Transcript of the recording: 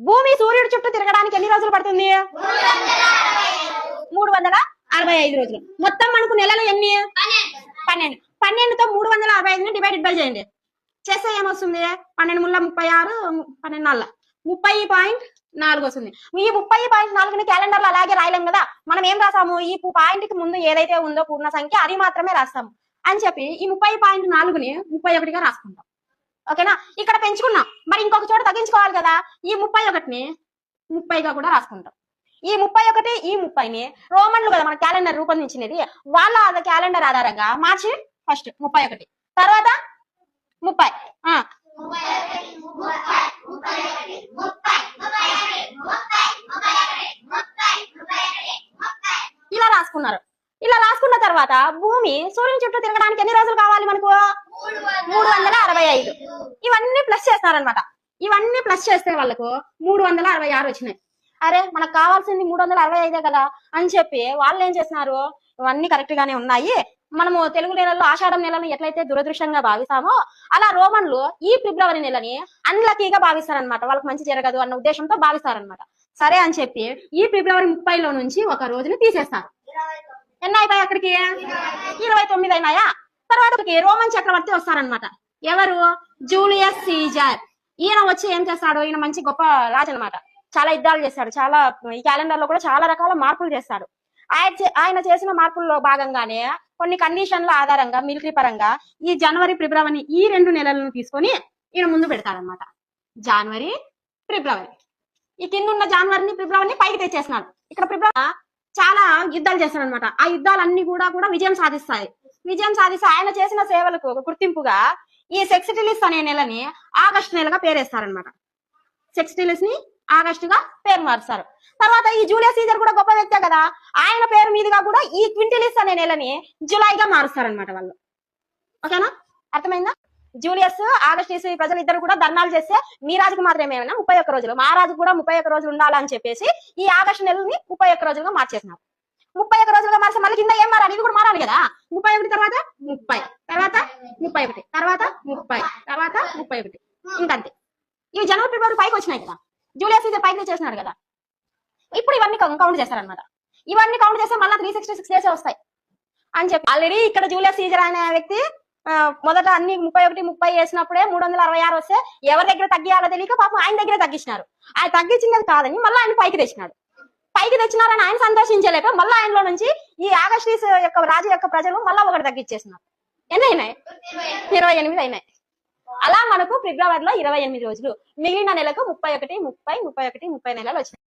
భూమి సూర్యుడి చుట్టూ తిరగడానికి ఎన్ని రోజులు పడుతుంది? 365 రోజులు. మొత్తం మనకు నెలలు ఎన్ని? 12. 12తో 365ని డివైడెడ్ బై చేయండి. చేస్తే ఏమొస్తుంది? 12 ముళ్ళ 36, 12 నాళ్ళ 30.4 వస్తుంది. ఈ 30.4ని క్యాలెండర్ లో అలాగే రాయలేం కదా. మనం ఏం రాసాము? ఈ పాయింట్ కి ముందు ఏదైతే ఉందో పూర్ణ సంఖ్య అది మాత్రమే రాస్తాము అని చెప్పి ఈ 30.4ని 31గా రాసుకుంటాం. ఓకేనా? ఇక్కడ పెంచుకున్నాం, మరి ఇంకొక చోట తగ్గించుకోవాలి కదా. ఈ 31ని 30గా కూడా రాసుకుంటాం. ఈ 31 ఈ 30ని రోమన్లు కదా మన క్యాలెండర్ రూపొందించినది, వాళ్ళ క్యాలెండర్ ఆధారంగా మార్చి ఫస్ట్ 31, తర్వాత 30 ఇలా రాసుకున్నారు. ఇలా రాసుకున్న తర్వాత భూమి సూర్యుని చుట్టూ తిరగడానికి ఎన్ని రోజులు కావాలి మనకు? 365. ఇవన్నీ ప్లస్ చేస్తారనమాట. ఇవన్నీ ప్లస్ చేస్తే వాళ్ళకు 366 వచ్చినాయి. అరే మనకు కావాల్సింది 365 కదా అని చెప్పి వాళ్ళు ఏం చేస్తున్నారు? ఇవన్నీ కరెక్ట్ గానే ఉన్నాయి, మనము తెలుగు నెలల్లో ఆషాఢం నెలను ఎట్లయితే దురదృష్టంగా భావిస్తామో అలా రోమన్లు ఈ ఫిబ్రవరి నెలని అన్లకీగా భావిస్తారనమాట. వాళ్ళకి మంచి జరగదు అన్న ఉద్దేశంతో భావిస్తారనమాట. సరే అని చెప్పి ఈ ఫిబ్రవరి 30లో నుంచి ఒక రోజుని తీసేస్తారు. ఎన్ని అయిపోయాయి అక్కడికి? 29 అయినాయా? తర్వాత రోమన్ చక్రవర్తి వస్తారనమాట. ఎవరు? Julius Caesar. ఈయన వచ్చి ఏం చేస్తాడు? ఈయన మంచి గొప్ప రాజు అనమాట. చాలా యుద్ధాలు చేస్తాడు, చాలా ఈ క్యాలెండర్ లో కూడా చాలా రకాల మార్పులు చేస్తాడు. ఆయన చేసిన మార్పుల్లో భాగంగానే కొన్ని కండిషన్ల ఆధారంగా మిలిటరీ పరంగా ఈ జనవరి ఫిబ్రవరి ఈ 2 నెలలను తీసుకొని ఈయన ముందు పెడతాడనమాట. జనవరి ఫిబ్రవరి, ఈ కింద ఉన్న జనవరిని ఫిబ్రవరిని పైకి తెచ్చేస్తున్నాడు. ఇక్కడ ఫిబ్రవరి చాలా యుద్ధాలు చేస్తాడు అనమాట. ఆ యుద్ధాలన్నీ కూడా విజయం సాధిస్తాయి. విజయం సాధిస్తే ఆయన చేసిన సేవలకు గుర్తింపుగా ఈ సెక్స్టిలిస్ అనే నెలని ఆగస్టు నెలగా పేరేస్తారనమాట. సెక్స్టిలిస్ ని ఆగస్టుగా పేరు మారుస్తారు. తర్వాత ఈ జూలియస్ సీజర్ కూడా గొప్ప వ్యక్తే కదా, ఆయన పేరు మీదుగా కూడా ఈ క్వింటిలిస్ అనే నెలని జులైగా మారుస్తారనమాట వాళ్ళు. ఓకేనా? అర్థమైందా? జూలియస్ ఆగస్టిస్ ప్రజలు ఇద్దరు కూడా ధర్నాలు చేస్తే మీ రాజుకు మాత్రమే 31 రోజులు, మా రాజు కూడా 31 రోజులు ఉండాలని చెప్పేసి ఈ ఆగస్టు నెలని 31 రోజులుగా మార్చేసినారు. 31 రోజులుగా మార్చి మళ్ళీ కింద ఏం మారాలి? ఇది కూడా మారాలి కదా. 31 తర్వాత 30, తర్వాత 31, తర్వాత 30, తర్వాత 31, ఇంకంతే. ఇవి జనవరి ఫిబ్రవరి పైకి వచ్చినాయి కదా, జూలియస్ సీజర్ పైకి చేసినాడు కదా. ఇప్పుడు ఇవన్నీ కౌంట్ చేస్తారనమాట. ఇవన్నీ కౌంట్ చేస్తే మళ్ళీ 366 డేస్ వస్తాయి అని చెప్పి ఆల్రెడీ ఇక్కడ జూలియస్ సీజర్ అనే వ్యక్తి మొదట అన్ని 31, 30 వేసినప్పుడే 366 వస్తే ఎవరి దగ్గర తగ్గియాలో తెలియక పాపం ఆయన దగ్గర తగ్గించినారు. ఆయన తగ్గించినది కాదని మళ్ళీ ఆయన పైకి తెచ్చినాడు. పైకి తెచ్చినారని ఆయన సంతోషించలేక మళ్ళీ ఆయనలో నుంచి ఈ ఆగస్టిస్ యొక్క రాజు యొక్క ప్రజలు మళ్ళా ఒకటి తగ్గించేసినారు. ఎన్ని అయినాయి? 28 అయినాయి. అలా మనకు ఫిబ్రవరిలో 28 రోజులు, మిగిలిన నెలకు 31, 30, 31, 30 నెలలు వచ్చినాయి.